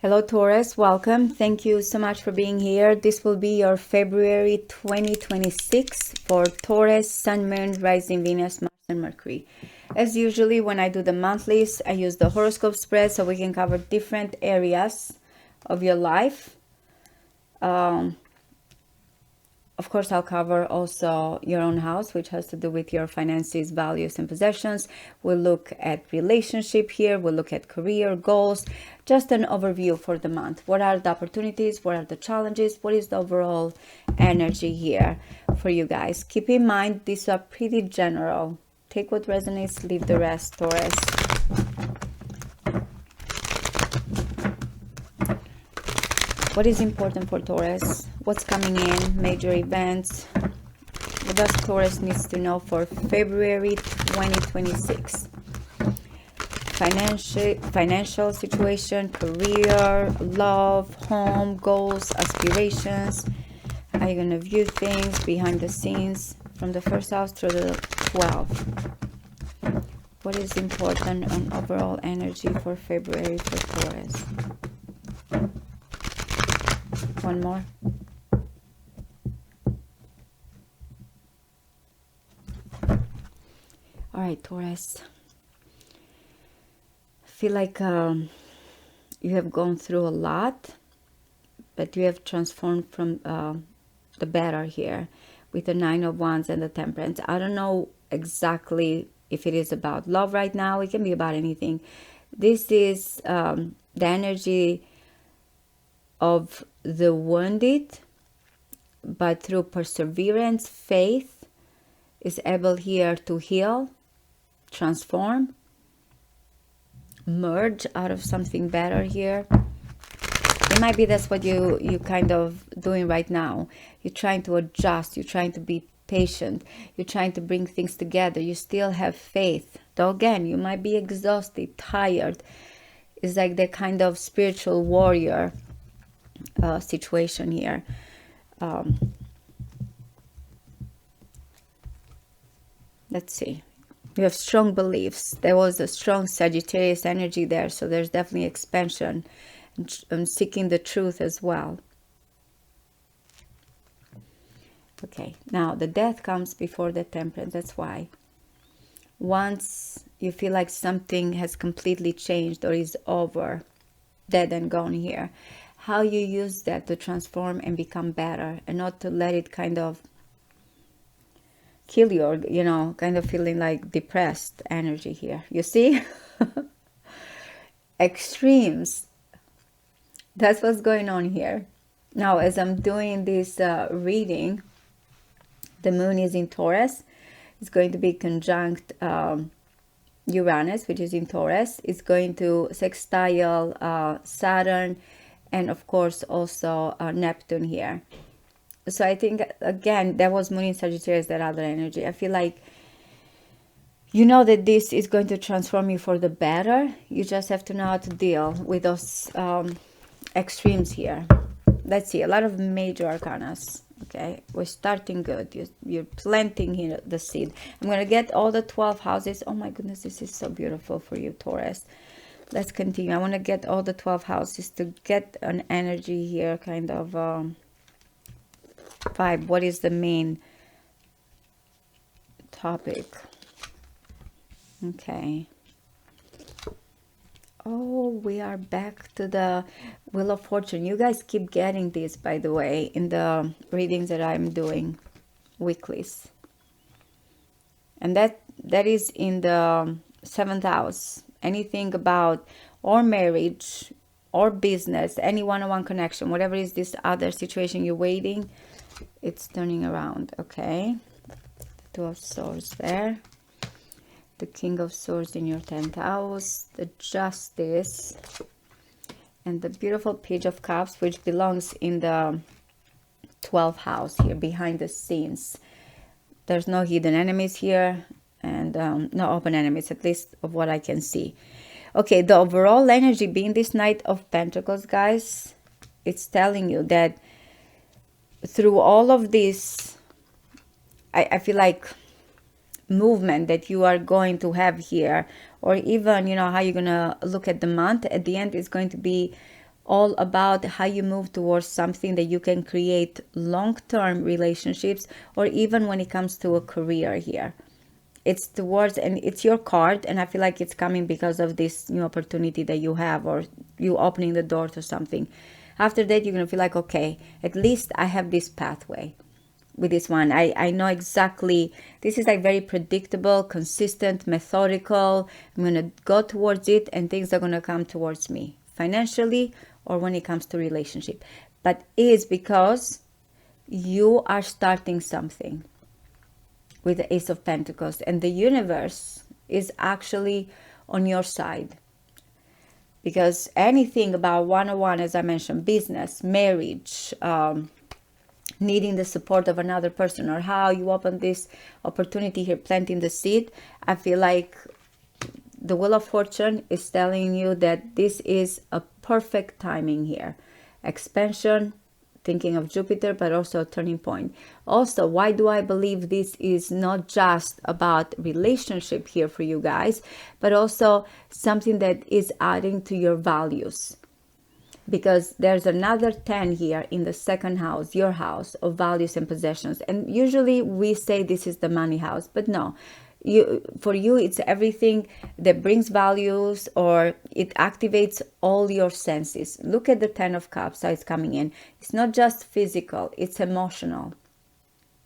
Hello Taurus, welcome. Thank you so much for being here. This will be your February 2026 for Taurus, Sun, Moon, Rising, Venus, Mars, and Mercury. As usually when I do the monthlies, I use the horoscope spread so we can cover different areas of your life. Of course, I'll cover also your own house, which has to do with your finances, values, and possessions. We'll look at relationship here. We'll look at career goals, just an overview for the month. What are the opportunities? What are the challenges? What is the overall energy here for you guys? Keep in mind, these are pretty general. Take what resonates, leave the rest, Taurus. What is important for Taurus? What's coming in? Major events. What does Taurus needs to know for February 2026? Financial situation, career, love, home, goals, aspirations. Are you going to view things behind the scenes from the first house through the 12th? What is important on overall energy for February for Taurus? One more. All right, Taurus. I feel like you have gone through a lot, but you have transformed from the better here with the Nine of Wands and the Temperance. I don't know exactly if it is about love right now. It can be about anything. This is the energy of the wounded, but through perseverance, faith is able here to heal, transform, merge out of something better here. It might be that's what you kind of doing right now. You're trying to adjust, you're trying to be patient, you're trying to bring things together. You still have faith, though again you might be exhausted, tired. It's like the kind of spiritual warrior situation here. Let's see. You have strong beliefs. There was a strong Sagittarius energy there, so there's definitely expansion and seeking the truth as well. Okay, now the Death comes before the Temperance. That's why. Once you feel like something has completely changed or is over, dead and gone here, how you use that to transform and become better, and not to let it kind of kill you, or kind of feeling like depressed energy here. You see? Extremes. That's what's going on here. Now, as I'm doing this reading, the moon is in Taurus. It's going to be conjunct Uranus, which is in Taurus. It's going to sextile Saturn, and of course also Neptune here. So I think, again, that was moon in Sagittarius, that other energy. I feel like you know that this is going to transform you for the better. You just have to know how to deal with those extremes here. Let's see, a lot of major arcanas. Okay, we're starting good. You're planting here the seed. I'm going to get all the 12 houses. Oh my goodness, this is so beautiful for you, Taurus. Let's continue. I want to get all the 12 houses to get an energy here, kind of vibe. What is the main topic? Okay. Oh, we are back to the Wheel of Fortune. You guys keep getting this, by the way, in the readings that I'm doing, weeklies. And that is in the 7th house. Anything about or marriage or business, any one-on-one connection, whatever is this other situation you're waiting, it's turning around. Okay. The Two of Swords there. The King of Swords in your 10th house. The Justice. And the beautiful Page of Cups, which belongs in the 12th house here, behind the scenes. There's no hidden enemies here, and no open enemies, at least of what I can see. Okay, the overall energy being this Knight of Pentacles, guys, it's telling you that through all of this, I feel like movement that you are going to have here, or even how you're gonna look at the month at the end, is going to be all about how you move towards something that you can create long-term relationships, or even when it comes to a career here. It's towards, and it's your card, and I feel like it's coming because of this new opportunity that you have, or you opening the door to something. After that, you're going to feel like, okay, at least I have this pathway with this one. I know exactly, this is like very predictable, consistent, methodical. I'm going to go towards it, and things are going to come towards me financially, or when it comes to relationship. But it's because you are starting something with the Ace of Pentacles, and the universe is actually on your side. Because anything about one-on-one, as I mentioned, business, marriage, needing the support of another person, or how you open this opportunity here, planting the seed, I feel like the Wheel of Fortune is telling you that this is a perfect timing here. Expansion, thinking of Jupiter, but also a turning point. Also, why do I believe this is not just about relationship here for you guys, but also something that is adding to your values? Because there's another 10 here in the second house, your house of values and possessions. And usually we say this is the money house, but no. For you, it's everything that brings values, or it activates all your senses. Look at the 10 of Cups, how it's coming in. It's not just physical, it's emotional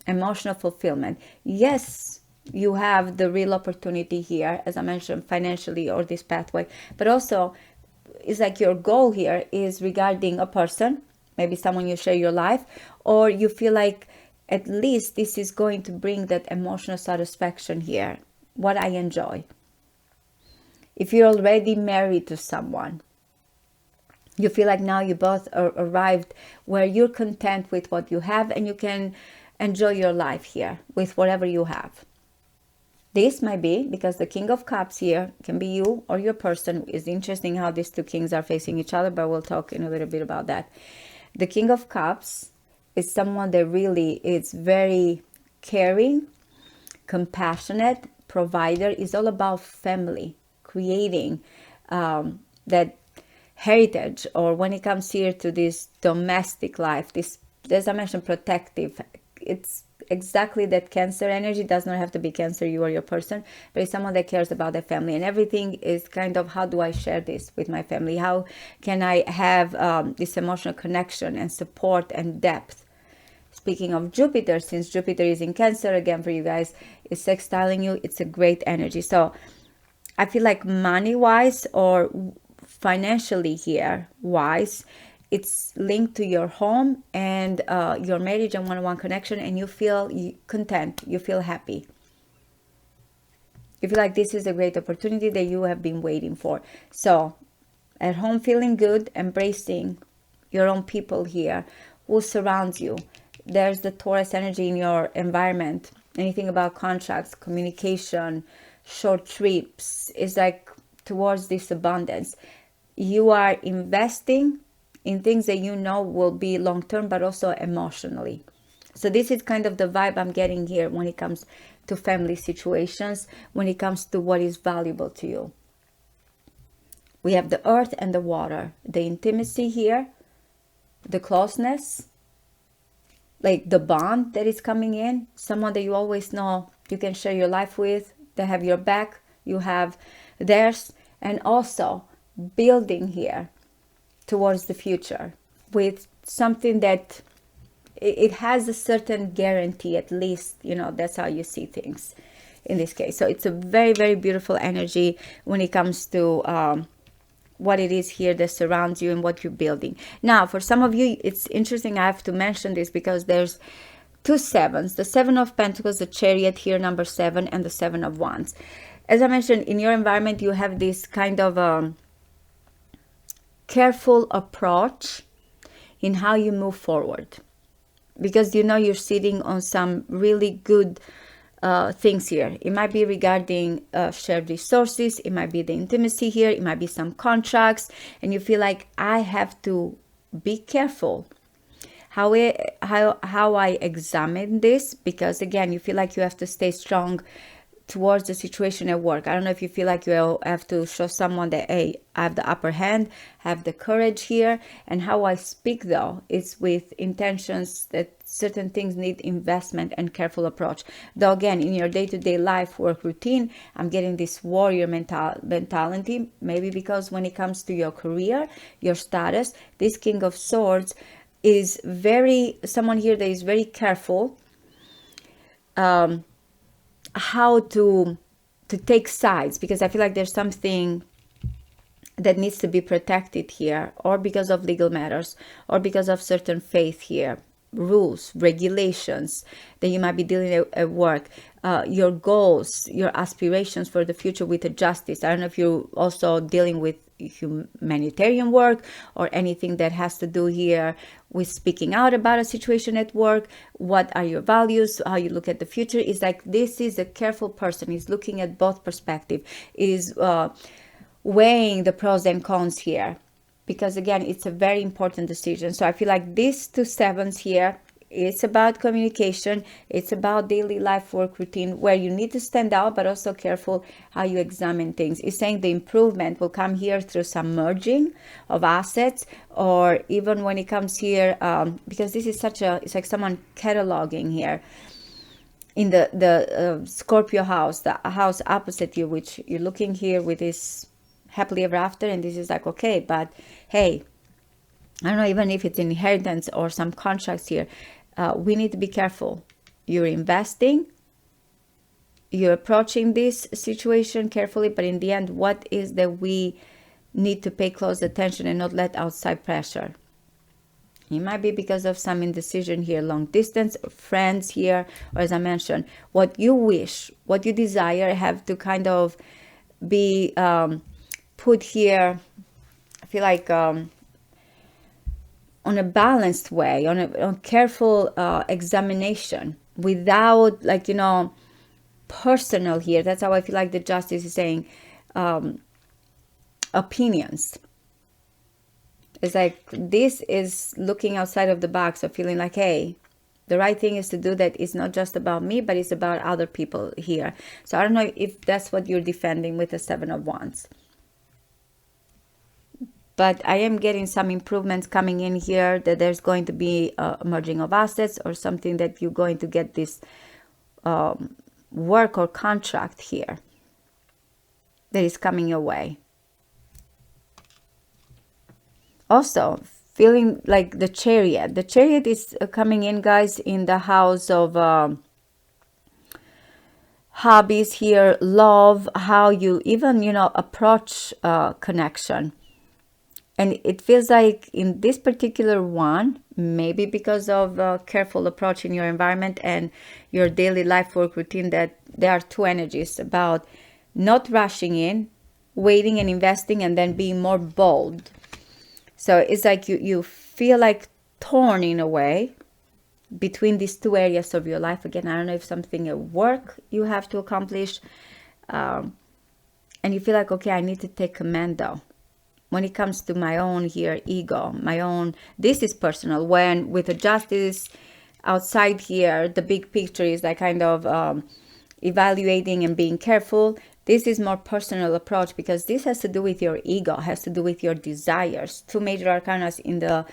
fulfillment. Yes, you have the real opportunity here, as I mentioned, financially, or this pathway, but also it's like your goal here is regarding a person, maybe someone you share your life, or you feel like at least this is going to bring that emotional satisfaction here, what I enjoy. If you're already married to someone, you feel like now you both are arrived where you're content with what you have, and you can enjoy your life here with whatever you have. This might be because the King of Cups here can be you or your person. It's interesting how these two kings are facing each other, but we'll talk in a little bit about that. The King of Cups is someone that really is very caring, compassionate, provider. Is all about family, creating that heritage, or when it comes here to this domestic life, this, as I mentioned, protective. It's exactly that Cancer energy. Does not have to be Cancer, you or your person, but it's someone that cares about their family, and everything is kind of, how do I share this with my family? How can I have this emotional connection and support and depth? Speaking of Jupiter, since Jupiter is in Cancer again for you guys, is sextiling you, it's a great energy. So I feel like money wise, or financially here wise, it's linked to your home and your marriage and one-on-one connection, and you feel content, you feel happy. You feel like this is a great opportunity that you have been waiting for. So at home, feeling good, embracing your own people here, who surrounds you. There's the Taurus energy in your environment. Anything about contracts, communication, short trips, is like towards this abundance. You are investing in things that you know will be long-term, but also emotionally. So this is kind of the vibe I'm getting here when it comes to family situations, when it comes to what is valuable to you. We have the earth and the water, the intimacy here, the closeness, like the bond that is coming in, someone that you always know you can share your life with, they have your back, you have theirs, and also building here towards the future with something that it has a certain guarantee, at least, you know, that's how you see things in this case. So it's a very, very beautiful energy when it comes to what it is here that surrounds you and what you're building. Now, for some of you, it's interesting, I have to mention this because there's two sevens, the Seven of Pentacles, the Chariot here, number 7, and the Seven of Wands. As I mentioned, in your environment, you have this kind of careful approach in how you move forward, because you know you're sitting on some really good things here. It might be regarding shared resources, it might be the intimacy here, it might be some contracts, and you feel like I have to be careful how I examine this, because again, you feel like you have to stay strong towards the situation at work. I don't know if you feel like you have to show someone that, hey, I have the upper hand, have the courage here. And how I speak, though, is with intentions that certain things need investment and careful approach. Though, again, in your day-to-day life, work routine, I'm getting this warrior mentality, maybe because when it comes to your career, your status, this King of Swords is someone here that is very careful how to take sides, because I feel like there's something that needs to be protected here, or because of legal matters, or because of certain faith here, rules, regulations that you might be dealing at work, your goals, your aspirations for the future with the justice. I don't know if you're also dealing with humanitarian work or anything that has to do here with speaking out about a situation at work. What are your values, how you look at the future? Is like, this is a careful person. He's looking at both perspectives, is weighing the pros and cons here, because again, it's a very important decision. So I feel like these 2 sevens here, it's about communication, it's about daily life work routine, where you need to stand out, but also careful how you examine things. It's saying the improvement will come here through some merging of assets, or even when it comes here, because this is it's like someone cataloging here in the Scorpio house, the house opposite you, which you're looking here with this happily ever after, and this is like, okay, but hey, I don't know, even if it's inheritance or some contracts here, we need to be careful. You're investing, you're approaching this situation carefully, but in the end, what is that we need to pay close attention and not let outside pressure? It might be because of some indecision here, long distance, friends here, or as I mentioned, what you wish, what you desire have to kind of be put here, I feel like, on a balanced way, on a careful examination, without, like, personal here. That's how I feel like the justice is saying, opinions. It's like, this is looking outside of the box of feeling like, hey, the right thing is to do that. It's not just about me, but it's about other people here. So I don't know if that's what you're defending with the 7 of Wands. But I am getting some improvements coming in here, that there's going to be a merging of assets, or something that you're going to get this work or contract here that is coming your way. Also, feeling like the Chariot. The Chariot is coming in, guys, in the house of hobbies here, love, how you even, approach connection. And it feels like in this particular one, maybe because of a careful approach in your environment and your daily life work routine, that there are 2 energies about not rushing in, waiting and investing, and then being more bold. So it's like you feel like torn in a way between these 2 areas of your life. Again, I don't know if something at work you have to accomplish, and you feel like, okay, I need to take command though. When it comes to my own here, ego, my own, this is personal. When with the justice outside here, the big picture is like kind of evaluating and being careful. This is more personal approach, because this has to do with your ego, has to do with your desires. 2 major arcana in the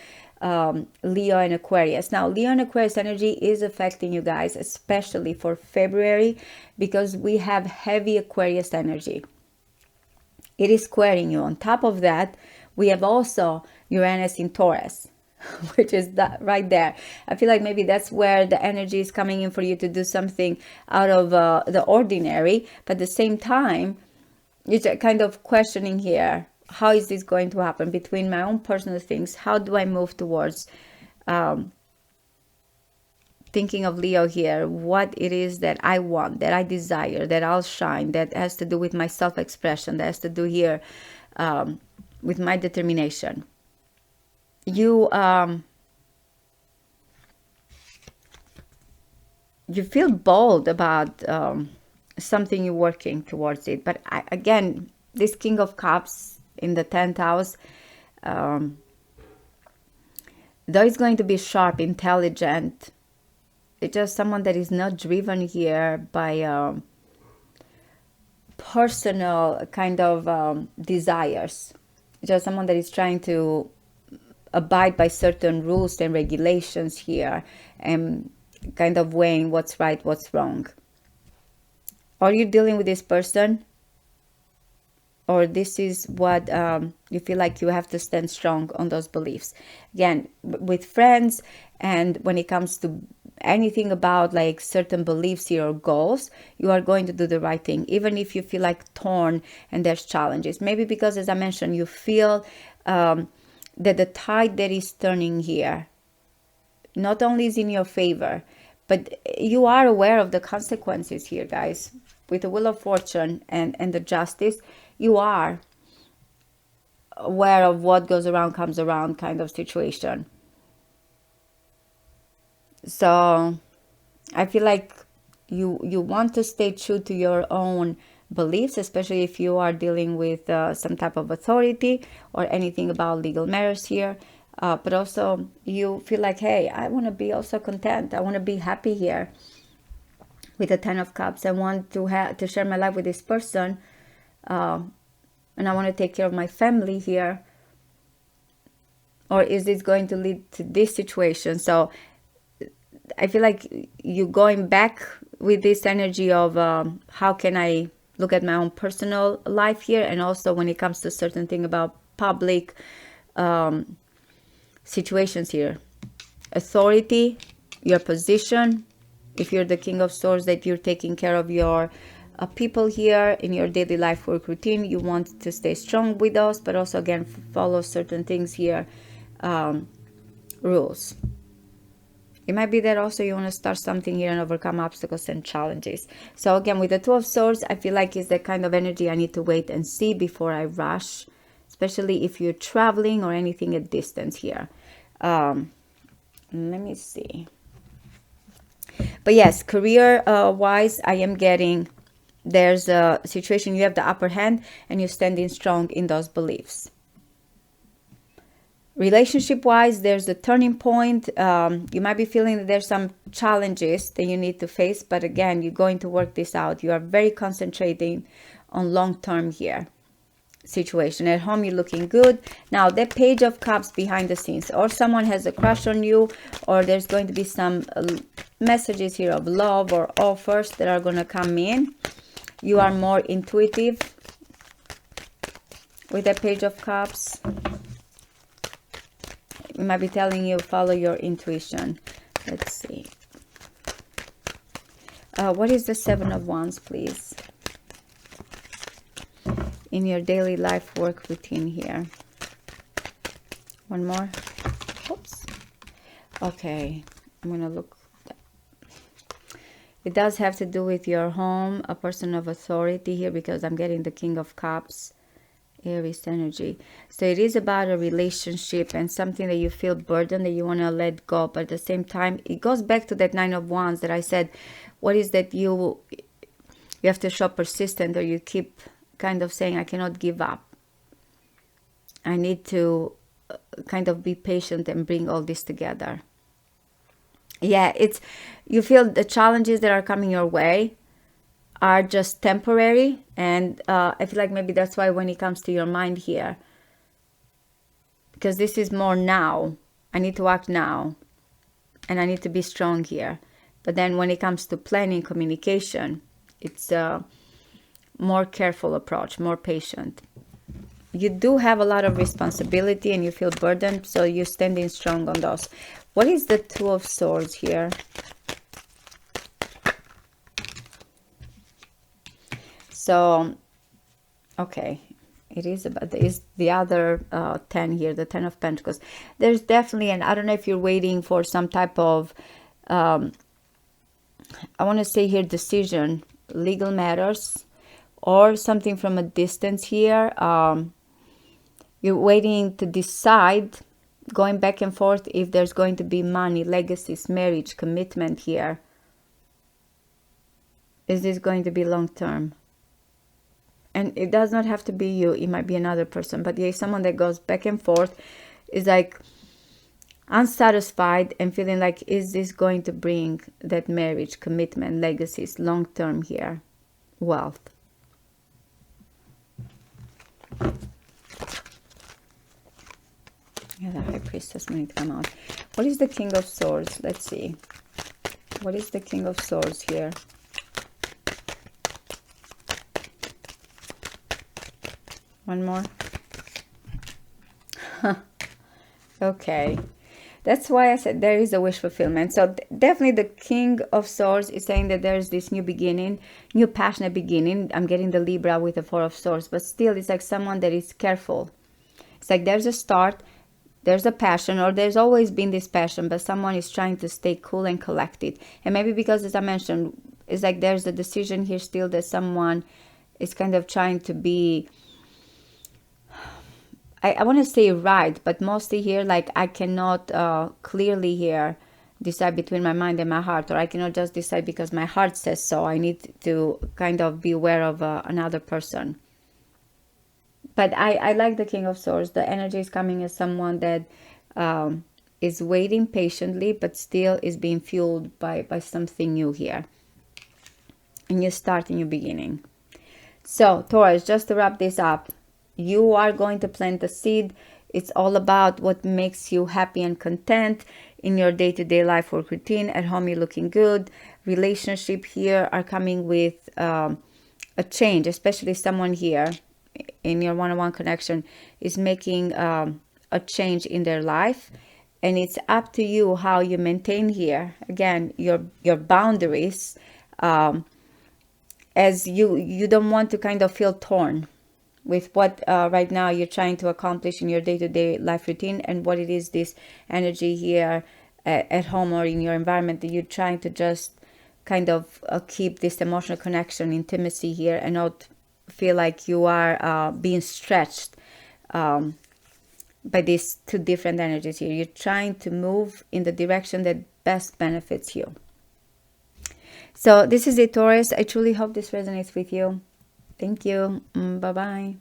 Leo and Aquarius. Now, Leo and Aquarius energy is affecting you guys, especially for February, because we have heavy Aquarius energy. It is squaring you. On top of that, we have also Uranus in Taurus, which is that right there. I feel like maybe that's where the energy is coming in for you to do something out of the ordinary. But at the same time, you're kind of questioning here, how is this going to happen between my own personal things? How do I move towards thinking of Leo here, what it is that I want, that I desire, that I'll shine, that has to do with my self-expression, that has to do here with my determination. You feel bold about something you're working towards it. But again, this King of Cups in the 10th house, though it's going to be sharp, intelligent, it's just someone that is not driven here by personal kind of desires. Just someone that is trying to abide by certain rules and regulations here, and kind of weighing what's right, what's wrong. Are you dealing with this person? Or this is what you feel like you have to stand strong on those beliefs. Again, with friends, and when it comes to anything about like certain beliefs here or goals, you are going to do the right thing, even if you feel like torn and there's challenges. Maybe because, as I mentioned, you feel that the tide that is turning here not only is in your favor, but you are aware of the consequences here, guys. With the Wheel of Fortune and the Justice, you are aware of what goes around comes around kind of situation. So I feel like you want to stay true to your own beliefs, especially if you are dealing with some type of authority or anything about legal matters here. But also you feel like, hey, I want to be also content. I want to be happy here with the Ten of Cups. I want to share my life with this person. And I want to take care of my family here. Or is this going to lead to this situation? So I feel like you going back with this energy of how can I look at my own personal life here, and also when it comes to certain thing about public situations here. Authority, your position. If you're the King of Swords, that you're taking care of your people here in your daily life work routine, you want to stay strong with those, but also again follow certain things here, rules. It might be that also you want to start something here and overcome obstacles and challenges. So again, with the Two of Swords, I feel like it's that kind of energy I need to wait and see before I rush, especially if you're traveling or anything at distance here. Let me see. But yes, career wise, I am getting there's a situation you have the upper hand and you're standing strong in those beliefs. Relationship wise, there's a turning point. You might be feeling that there's some challenges that you need to face, but again, you're going to work this out. You are very concentrating on long term here situation. At home, you're looking good. Now the Page of Cups behind the scenes, or someone has a crush on you, or there's going to be some messages here of love or offers that are going to come in. You are more intuitive with the Page of Cups. It might be telling you follow your intuition. Let's see. What is the Seven of Wands, please? In your daily life work routine here. One more. Oops. Okay. I'm going to look. It does have to do with your home, a person of authority here, because I'm getting the King of Cups, Aries energy. So it is about a relationship and something that you feel burdened, that you want to let go. But at the same time, it goes back to that Nine of Wands that I said, what is that you have to show persistent, or you keep kind of saying, I cannot give up. I need to kind of be patient and bring all this together. Yeah, it's, you feel the challenges that are coming your way are just temporary, and I feel like maybe that's why when it comes to your mind here, because this is more now, I need to act now and I need to be strong here. But then when it comes to planning, communication, it's a more careful approach, more patient. You do have a lot of responsibility and you feel burdened, so you're standing strong on those. What is the Two of Swords here? So, okay, it is about the other 10 here, the Ten of Pentacles. There's definitely, and I don't know if you're waiting for some type of, I want to say here, decision, legal matters, or something from a distance here. You're waiting to decide, going back and forth, if there's going to be money, legacies, marriage, commitment here. Is this going to be long term? And it does not have to be you, it might be another person, but yeah, someone that goes back and forth, is like unsatisfied and feeling like, is this going to bring that marriage, commitment, legacies, long term here, wealth? Yeah, the High Priestess might come out. What is the King of Swords? Let's see. What is the King of Swords here? One more. Okay. That's why I said there is a wish fulfillment. So definitely the King of Swords is saying that there's this new beginning, new passionate beginning. I'm getting the Libra with the Four of Swords, but still it's like someone that is careful. It's like there's a start, there's a passion, or there's always been this passion, but someone is trying to stay cool and collected. And maybe because, as I mentioned, it's like there's a decision here still that someone is kind of trying to be, I want to say right, but mostly here, like I cannot clearly here decide between my mind and my heart, or I cannot just decide because my heart says so. I need to kind of be aware of another person. But I like the King of Swords. The energy is coming as someone that is waiting patiently, but still is being fueled by something new here. And you start a new beginning. So Taurus, just to wrap this up, you are going to plant the seed. It's all about what makes you happy and content in your day-to-day life work routine. At home, you're looking good. Relationship here are coming with a change, especially someone here in your one-on-one connection is making a change in their life. And it's up to you how you maintain here, again, your boundaries, as you don't want to kind of feel torn with what right now you're trying to accomplish in your day-to-day life routine, and what it is, this energy here at home or in your environment, that you're trying to just kind of keep this emotional connection, intimacy here, and not feel like you are being stretched by these two different energies here. You're trying to move in the direction that best benefits you. So this is it, Taurus. I truly hope this resonates with you. Thank you. Bye-bye.